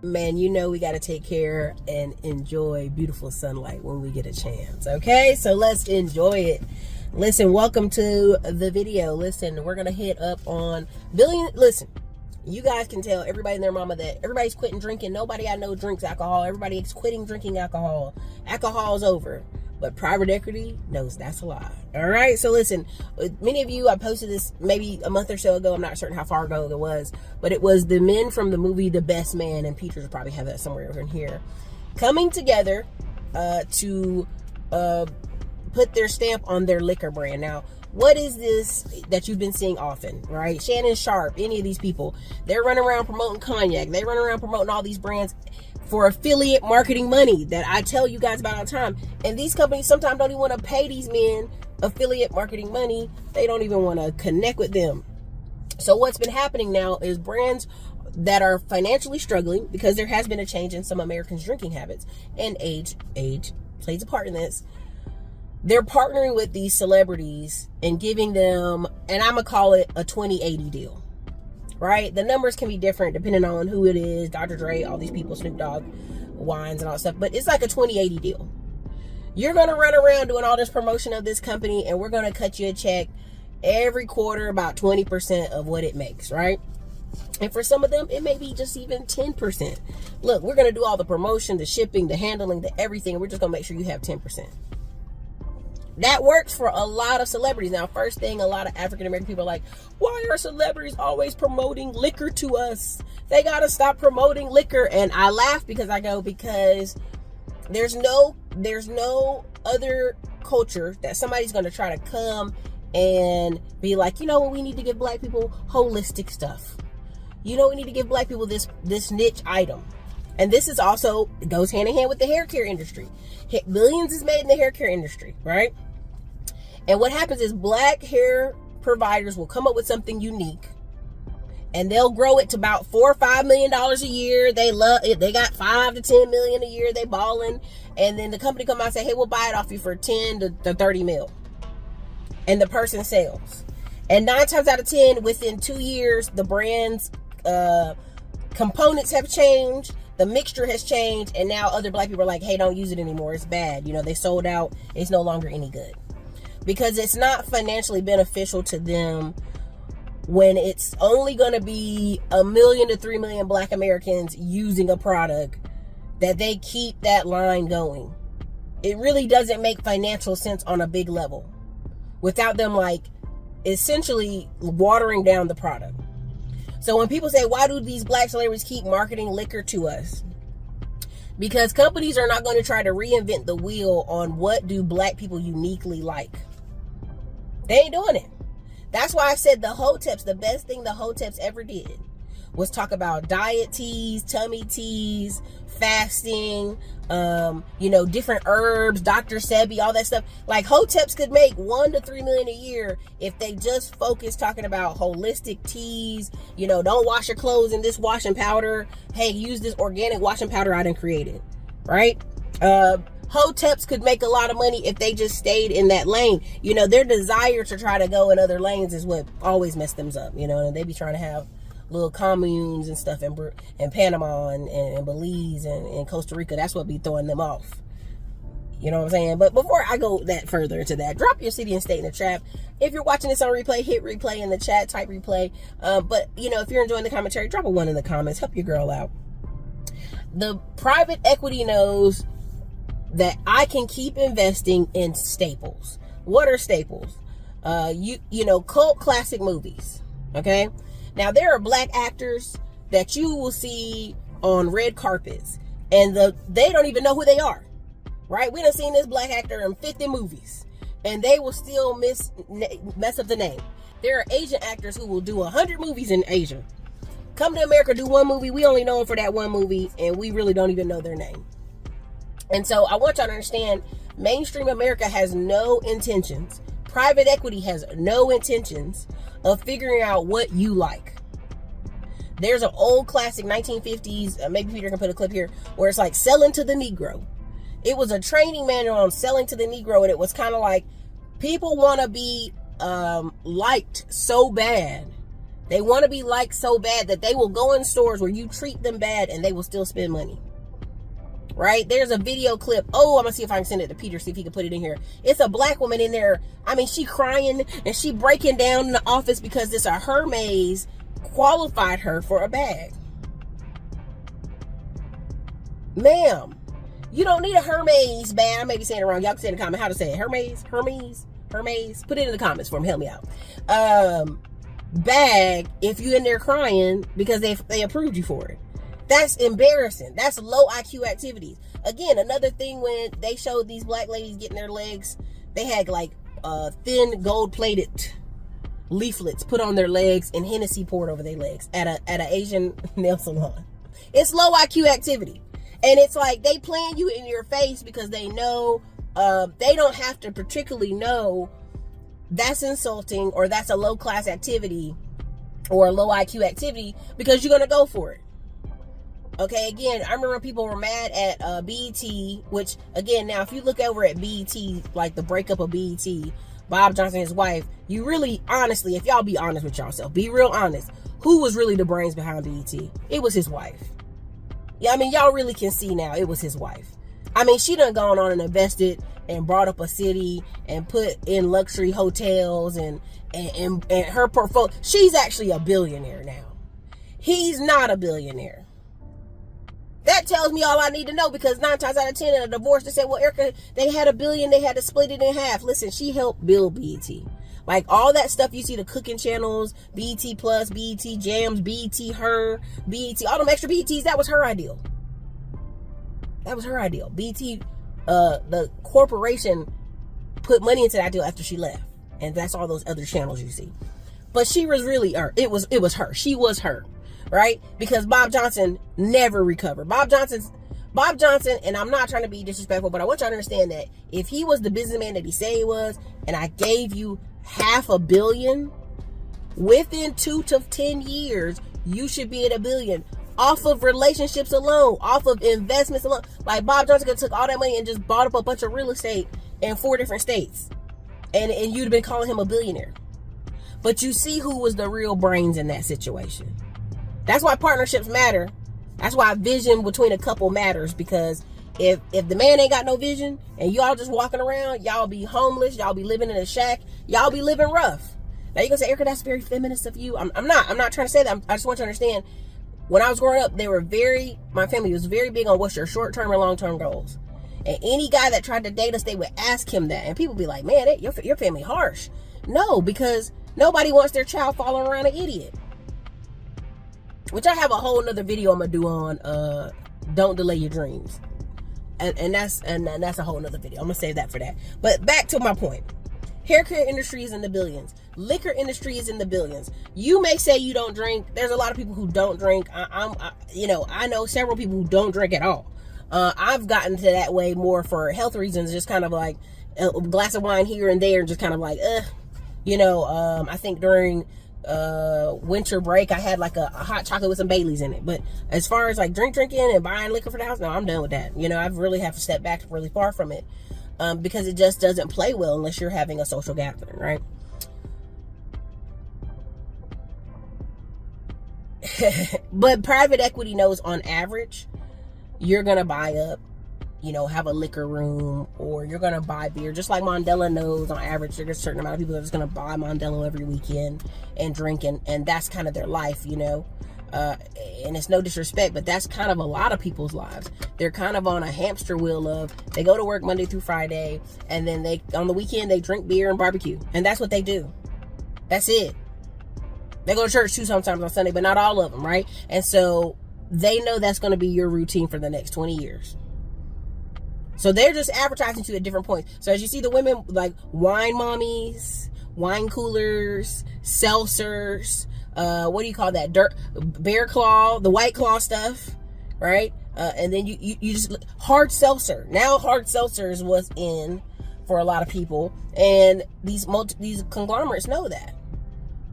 man, you know we got to take care and enjoy beautiful sunlight when we get a chance. Okay, so let's enjoy it. Listen, welcome to the video. Listen, we're gonna hit up on billion. Listen, you guys can tell everybody and their mama that everybody's quitting drinking. Nobody I know drinks alcohol. Everybody's quitting drinking alcohol. Alcohol's over. But private equity knows that's a lie. All right, so listen, many of you, I posted this maybe a month or so ago. I'm not certain how far ago it was, but it was the men from the movie The Best Man, and Peter's probably have that somewhere over in here, coming together to put their stamp on their liquor brand. Now, what is this that you've been seeing often, right? Shannon Sharp, any of these people, they're running around promoting cognac. They run around promoting all these brands for affiliate marketing money that I tell you guys about all the time. And these companies sometimes don't even want to pay these men affiliate marketing money. They don't even want to connect with them. So what's been happening now is brands that are financially struggling, because there has been a change in some Americans' drinking habits, and age plays a part in this. They're partnering with these celebrities and giving them, and I'm going to call it a 20/80 deal. Right? The numbers can be different depending on who it is. Dr. Dre, all these people, Snoop Dogg, wines and all that stuff. But it's like a 20/80 deal. You're going to run around doing all this promotion of this company, and we're going to cut you a check every quarter, about 20% of what it makes, right? And for some of them, it may be just even 10%. Look, we're going to do all the promotion, the shipping, the handling, the everything. We're just going to make sure you have 10%. That works for a lot of celebrities. Now, first thing, a lot of African-American people are like, why are celebrities always promoting liquor to us? They got to stop promoting liquor. And I laugh because there's no other culture that somebody's going to try to come and be like, you know what, we need to give black people holistic stuff. You know, we need to give black people this niche item. And this is also, it goes hand in hand with the hair care industry. Billions is made in the hair care industry, right? And what happens is black hair providers will come up with something unique, and they'll grow it to about $4 or $5 million a year. They love it. They got 5 to 10 million a year. They balling. And then the company come out and say, hey, we'll buy it off you for 10 to 30 mil. And the person sells. And 9 times out of 10, within 2 years, the brand's components have changed. The mixture has changed, and now other black people are like, hey, don't use it anymore. It's bad. You know, they sold out. It's no longer any good. Because it's not financially beneficial to them when it's only going to be 1 million to 3 million black Americans using a product, that they keep that line going. It really doesn't make financial sense on a big level without them, like, essentially watering down the product. So when people say, why do these black celebrities keep marketing liquor to us? Because companies are not going to try to reinvent the wheel on what do black people uniquely like. They ain't doing it. That's why I said the best thing the Hoteps ever did was talk about diet teas, tummy teas, fasting, different herbs, Dr. Sebi, all that stuff. Like, Hoteps could make 1 to 3 million a year if they just focus talking about holistic teas. Don't wash your clothes in this washing powder. Hey, use this organic washing powder I done created, right? Hoteps could make a lot of money if they just stayed in that lane. Their desire to try to go in other lanes is what always messed them up, and they be trying to have little communes and stuff in Panama and Belize and Costa Rica. That's what be throwing them off. You know what I'm saying? But before I go that further into that, drop your city and state in the chat. If you're watching this on replay, hit replay in the chat, type replay. But if you're enjoying the commentary, drop a 1 in the comments. Help your girl out. The private equity knows that I can keep investing in staples. What are staples? Cult classic movies. Okay? Now, there are black actors that you will see on red carpets, and they don't even know who they are, right? We done seen this black actor in 50 movies, and they will still mess up the name. There are Asian actors who will do 100 movies in Asia. Come to America, do 1 movie. We only know them for that 1 movie, and we really don't even know their name. And so I want y'all to understand, mainstream America has no intentions. Private equity has no intentions of figuring out what you like. There's an old classic 1950s, maybe Peter can put a clip here, where it's like selling to the Negro. It was a training manual on selling to the Negro, and it was kind of like, people want to be liked so bad They want to be liked so bad that they will go in stores where you treat them bad and they will still spend money. Right? There's a video clip. Oh, I'm going to see if I can send it to Peter, see if he can put it in here. It's a black woman in there. I mean, she crying and she breaking down in the office because this a Hermes qualified her for a bag. Ma'am, you don't need a Hermes bag. I may be saying it wrong. Y'all can say in the comment how to say it. Hermes. Put it in the comments for me. Help me out. Bag if you in there crying because they approved you for it. That's embarrassing. That's low IQ activities. Again, another thing when they showed these black ladies getting their legs, they had like thin gold-plated leaflets put on their legs and Hennessy poured over their legs at an Asian nail salon. It's low IQ activity. And it's like they playing you in your face because they know they don't have to particularly know that's insulting or that's a low class activity or a low IQ activity because you're going to go for it. Okay, again, I remember people were mad at BET, which, again, now, if you look over at BET, like the breakup of BET, Bob Johnson and his wife, you really, honestly, if y'all be honest with yourself, be real honest, who was really the brains behind BET? It was his wife. Yeah, I mean, y'all really can see now it was his wife. I mean, she done gone on and invested and brought up a city and put in luxury hotels and her portfolio. She's actually a billionaire now. He's not a billionaire. That tells me all I need to know, because 9 times out of 10 in a divorce, they said, well, Ericka, they had $1 billion, they had to split it in half. Listen, she helped build BET. Like all that stuff you see, the cooking channels, BET Plus, BET Jams, BET Her, BET, all them extra BETs, that was her ideal. That was her ideal. BET, the corporation put money into that deal after she left. And that's all those other channels you see. But she was really her. It was her. She was her. Right? Because Bob Johnson never recovered. Bob Johnson, and I'm not trying to be disrespectful, but I want y'all to understand that if he was the businessman that he said he was, and I gave you $500 million, within 2 to 10 years, you should be at $1 billion. Off of relationships alone, off of investments alone. Like Bob Johnson could have took all that money and just bought up a bunch of real estate in 4 different states. And you'd have been calling him a billionaire. But you see who was the real brains in that situation. That's why partnerships matter. That's why vision between a couple matters, because if the man ain't got no vision and y'all just walking around, y'all be homeless, y'all be living in a shack, y'all be living rough. Now you're gonna say, Ericka, that's very feminist of you. I'm not trying to say that. I just want you to understand, when I was growing up, my family was very big on what's your short-term and long-term goals. And any guy that tried to date us, they would ask him that. And people be like, man, your family harsh. No, because nobody wants their child following around an idiot. Which I have a whole nother video I'm gonna do on don't delay your dreams. And that's a whole nother video. I'm gonna save that for that. But back to my point. Hair care industry is in the billions. Liquor industry is in the billions. You may say you don't drink. There's a lot of people who don't drink. I know several people who don't drink at all. I've gotten to that way more for health reasons, just kind of like a glass of wine here and there, and just kind of like, I think during winter break I had like a hot chocolate with some Baileys in it. But as far as like drinking and buying liquor for the house, no, I'm done with that. I really have to step back really far from it, because it just doesn't play well unless you're having a social gathering, right? But private equity knows on average you're gonna buy up, have a liquor room, or you're gonna buy beer. Just like Mondello knows on average there's a certain amount of people that are just gonna buy Mondello every weekend and drink, and that's kind of their life, and it's no disrespect, but that's kind of a lot of people's lives. They're kind of on a hamster wheel of, they go to work Monday through Friday, and then on the weekend they drink beer and barbecue, and that's what they do. That's it. They go to church too sometimes on Sunday, but not all of them, right? And so they know that's going to be your routine for the next 20 years. So they're just advertising to you at different points. So as you see the women, like wine mommies, wine coolers, seltzers, what do you call that? Bear Claw, the White Claw stuff, right? And then you just, hard seltzer. Now hard seltzer is what's in for a lot of people. And these conglomerates know that.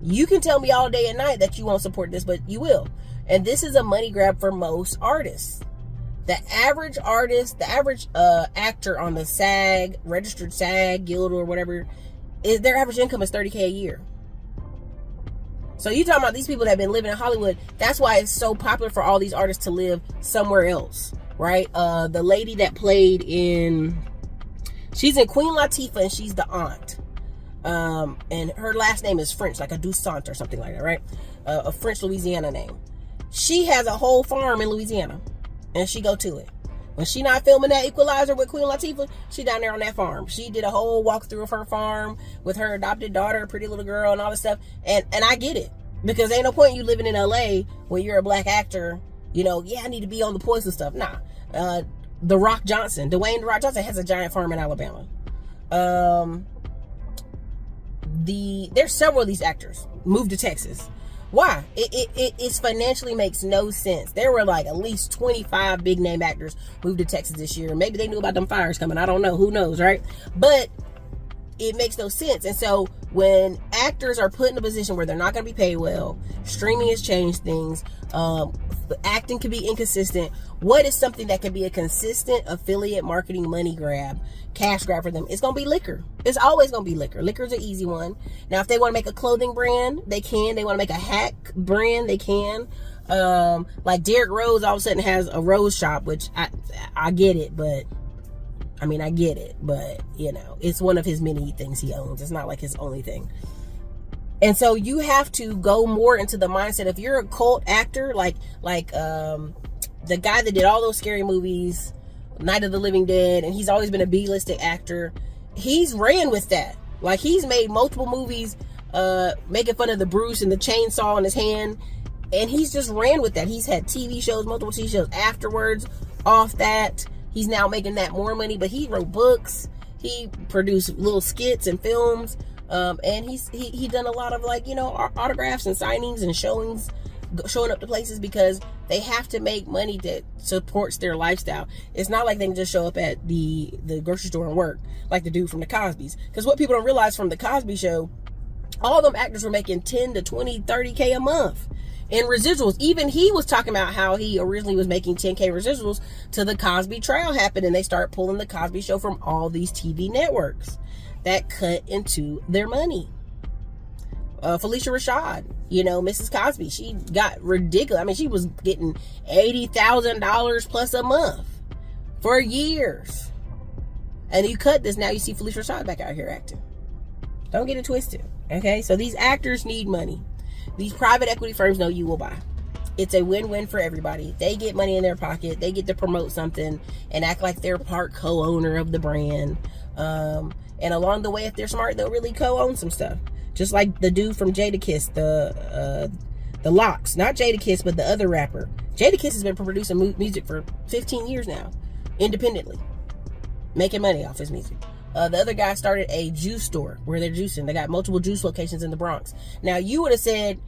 You can tell me all day and night that you won't support this, but you will. And this is a money grab for most artists. The average artist, the average actor on the SAG, registered SAG, guild or whatever, their average income is $30K a year. So you talking about these people that have been living in Hollywood. That's why it's so popular for all these artists to live somewhere else, right? The lady that played she's in Queen Latifah, and she's the aunt. And her last name is French, like a Dussault or something like that, right? A French Louisiana name. She has a whole farm in Louisiana, and she go to it. When she not filming that Equalizer with Queen Latifah, she down there on that farm. She did a whole walkthrough of her farm with her adopted daughter, pretty little girl, and all this stuff. And I get it, because ain't no point you living in LA when you're a black actor. You know, yeah, I need to be on the poison stuff. Nah. Dwayne The Rock Johnson has a giant farm in Alabama. There's several of these actors moved to Texas. Why? It financially makes no sense. There were like at least 25 big name actors moved to Texas this year. Maybe they knew about them fires coming. I don't know. Who knows, right? But it makes no sense. And so when actors are put in a position where they're not going to be paid well, streaming has changed things. Acting can be inconsistent. What is something that can be a consistent affiliate marketing money grab, cash grab for them? It's going to be liquor. It's always going to be liquor. Liquor's an easy one. Now, if they want to make a clothing brand, they can. They want to make a hat brand, they can. Like Derrick Rose all of a sudden has a rose shop, which I get it, but I get it, but you know, it's one of his many things he owns. It's not like his only thing. And so you have to go more into the mindset. If you're a cult actor, like the guy that did all those scary movies, Night of the Living Dead, and he's always been a B-listed actor, he's ran with that. Like, he's made multiple movies making fun of the Bruce and the chainsaw in his hand, and he's just ran with that. He's had TV shows, multiple TV shows afterwards off that. He's now making that more money, but he wrote books, he produced little skits and films, and he done a lot of, like, you know, autographs and signings and showing up to places, because they have to make money that supports their lifestyle. It's not like they can just show up at the grocery store and work like the dude from the Cosbys. Because what people don't realize from the Cosby Show, all them actors were making 10 to 20, 30K a month in residuals. Even he was talking about how he originally was making 10K residuals till the Cosby trial happened, and they start pulling the Cosby Show from all these TV networks that cut into their money. Felicia Rashad, you know, Mrs. Cosby, she got ridiculous. I mean, she was getting $80,000 plus a month for years. And you cut this, now you see Felicia Rashad back out here acting. Don't get it twisted, okay? So these actors need money. These private equity firms know you will buy. It's a win-win for everybody. They get money in their pocket. They get to promote something and act like they're part co-owner of the brand. And along the way, if they're smart, they'll really co-own some stuff. Just like the dude from Jadakiss, the Locks. Not Jadakiss, but the other rapper. Jadakiss has been producing music for 15 years now, independently, making money off his music. The other guy started a juice store where they're juicing. They got multiple juice locations in the Bronx. Now, you would have said,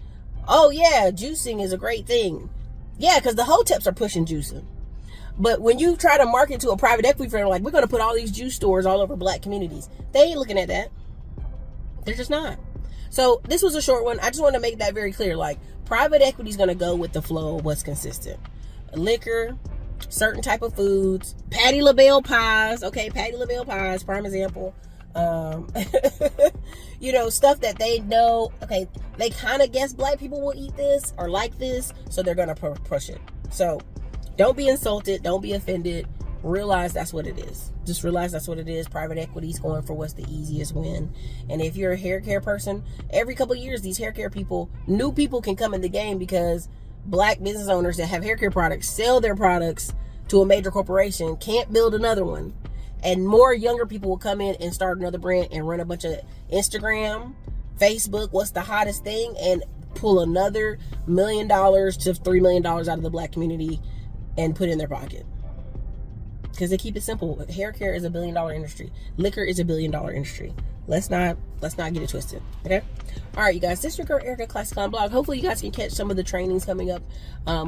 oh yeah, juicing is a great thing. Yeah, because the hoteps are pushing juicing. But when you try to market to a private equity firm, like, we're going to put all these juice stores all over black communities, they ain't looking at that. They're just not. So this was a short one. I just want to make that very clear. Like, private equity is going to go with the flow of what's consistent. Liquor, certain type of foods, Patti LaBelle pies. Okay, Patti LaBelle pies, prime example. You know, stuff that they know, okay, they kind of guess black people will eat this or like this, so they're going to push it. So don't be insulted. Don't be offended. Realize that's what it is. Just realize that's what it is. Private equity is going for what's the easiest win. And if you're a hair care person, every couple of years, these hair care people, new people can come in the game, because black business owners that have hair care products sell their products to a major corporation, can't build another one. And more younger people will come in and start another brand and run a bunch of Instagram, Facebook, what's the hottest thing, and pull another $1 million to $3 million out of the black community and put it in their pocket. Because they keep it simple. Hair care is $1 billion industry. Liquor is $1 billion industry. Let's not get it twisted. Okay. All right, you guys. This is your girl Ericka, Classic on Blog. Hopefully, you guys can catch some of the trainings coming up.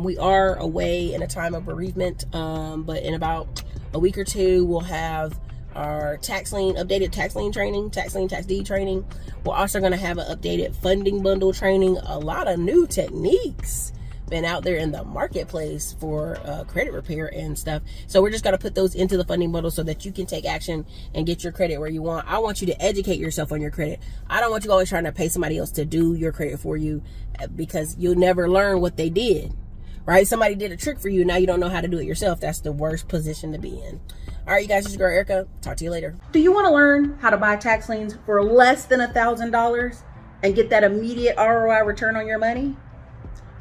We are away in a time of bereavement, but in about a week or two, we'll have our updated tax lien training, tax lien, tax deed training. We're also going to have an updated funding bundle training. A lot of new techniques. been out there in the marketplace for credit repair and stuff. So we're just going to put those into the funding bundle so that you can take action and get your credit where you want. I want you to educate yourself on your credit. I don't want you always trying to pay somebody else to do your credit for you, because you'll never learn what they did, right? Somebody did a trick for you. Now you don't know how to do it yourself. That's the worst position to be in. All right, you guys, this is your girl Ericka. Talk to you later. Do you want to learn how to buy tax liens for less than $1,000 and get that immediate ROI return on your money?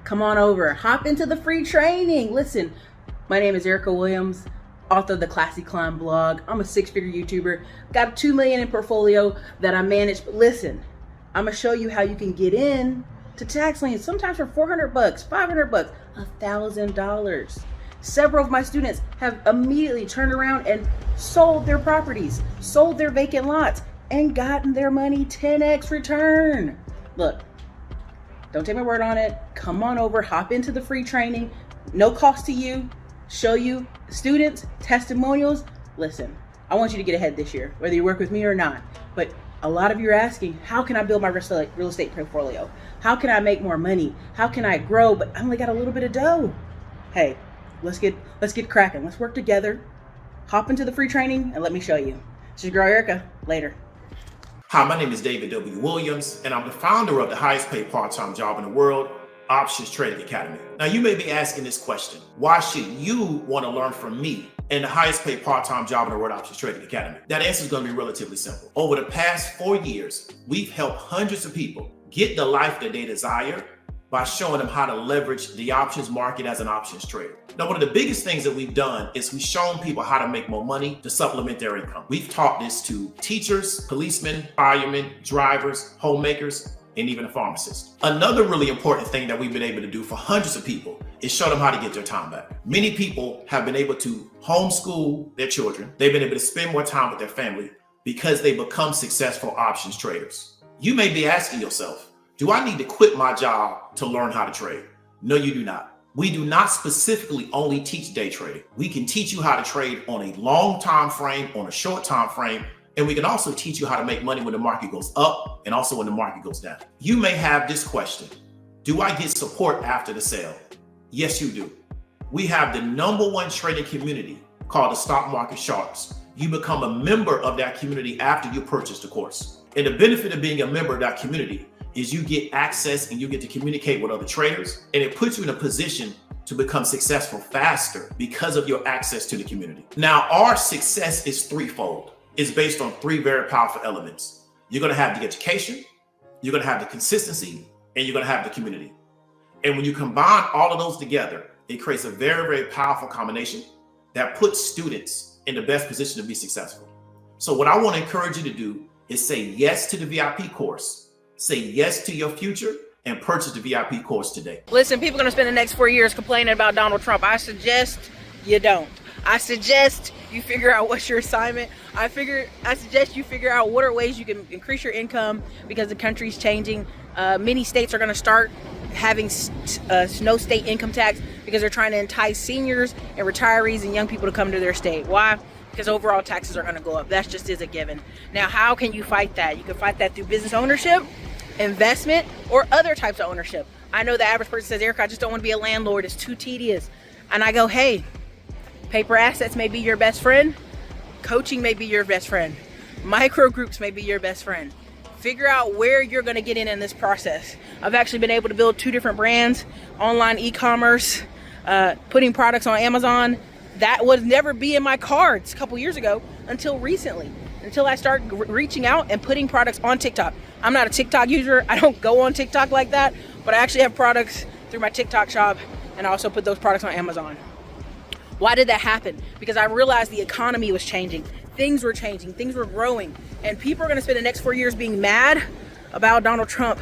Come on over, hop into the free training. Listen, my name is Ericka Williams, author of the Classy Climb blog. I'm a 6-figure YouTuber, got $2 million in portfolio that I manage. But listen, I'm gonna show you how you can get in to tax liens, sometimes for $400, $500, $1,000. Several of my students have immediately turned around and sold their properties, sold their vacant lots, and gotten their money 10x return. Look, don't take my word on it. Come on over, hop into the free training. No cost to you. Show you students, testimonials. Listen, I want you to get ahead this year, whether you work with me or not. But a lot of you are asking, how can I build my real estate portfolio? How can I make more money? How can I grow? But I only got a little bit of dough. Hey, let's get cracking. Let's work together. Hop into the free training and let me show you. This is your girl Ericka. Later. Hi, my name is David W. Williams, and I'm the founder of the highest paid part-time job in the world, Options Trading Academy. Now, you may be asking this question: why should you want to learn from me and the highest paid part-time job in the world, Options Trading Academy? That answer is going to be relatively simple. Over the past 4 years, we've helped hundreds of people get the life that they desire by showing them how to leverage the options market as an options trader. Now, one of the biggest things that we've done is we've shown people how to make more money to supplement their income. We've taught this to teachers, policemen, firemen, drivers, homemakers, and even a pharmacist. Another really important thing that we've been able to do for hundreds of people is show them how to get their time back. Many people have been able to homeschool their children. They've been able to spend more time with their family because they become successful options traders. You may be asking yourself, do I need to quit my job to learn how to trade? No, you do not. We do not specifically only teach day trading. We can teach you how to trade on a long time frame, on a short time frame, and we can also teach you how to make money when the market goes up and also when the market goes down. You may have this question: do I get support after the sale? Yes, you do. We have the #1 trading community called the Stock Market Sharks. You become a member of that community after you purchase the course. And the benefit of being a member of that community is you get access and you get to communicate with other traders, and it puts you in a position to become successful faster because of your access to the community. Now, our success is threefold. It's based on 3 very powerful elements. You're gonna have the education, you're gonna have the consistency, and you're gonna have the community. And when you combine all of those together, it creates a very, very powerful combination that puts students in the best position to be successful. So what I wanna encourage you to do is say yes to the VIP course. Say yes to your future and purchase the VIP course today. Listen, people are going to spend the next 4 years complaining about Donald Trump. I suggest you don't. I suggest you figure out what's your assignment. I suggest you figure out what are ways you can increase your income, because the country's changing. Many states are going to start having no state income tax because they're trying to entice seniors and retirees and young people to come to their state. Why? Because overall taxes are going to go up. That just is a given. Now, how can you fight that? You can fight that through business ownership, investment, or other types of ownership. I know the average person says, Ericka, I just don't want to be a landlord. It's too tedious. And I go, hey, paper assets may be your best friend. Coaching may be your best friend. Micro groups may be your best friend. Figure out where you're going to get in this process. I've actually been able to build 2 different brands, online e-commerce, putting products on Amazon. That would never be in my cards a couple years ago until recently, until I started reaching out and putting products on TikTok. I'm not a TikTok user. I don't go on TikTok like that, but I actually have products through my TikTok shop, and I also put those products on Amazon. Why did that happen? Because I realized the economy was changing. Things were changing, things were growing, and people are gonna spend the next 4 years being mad about Donald Trump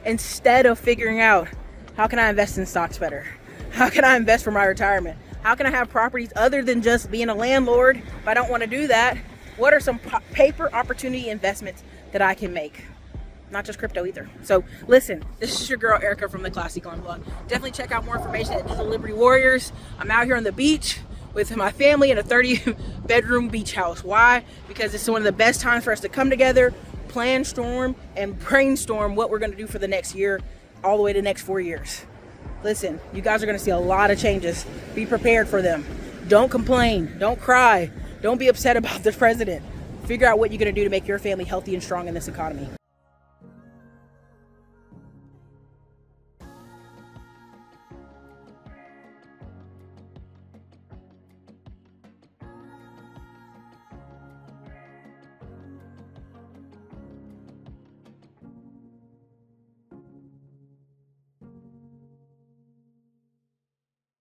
instead of figuring out, how can I invest in stocks better? How can I invest for my retirement? How can I have properties other than just being a landlord if I don't want to do that? What are some paper opportunity investments that I can make? Not just crypto either. So listen, this is your girl Ericka from the Classy Climb blog. Definitely check out more information at Digital Liberty Warriors. I'm out here on the beach with my family in a 30-bedroom beach house. Why? Because it's one of the best times for us to come together, plan, storm, and brainstorm what we're going to do for the next year, all the way to the next 4 years. Listen, you guys are going to see a lot of changes. Be prepared for them. Don't complain. Don't cry. Don't be upset about the president. Figure out what you're going to do to make your family healthy and strong in this economy.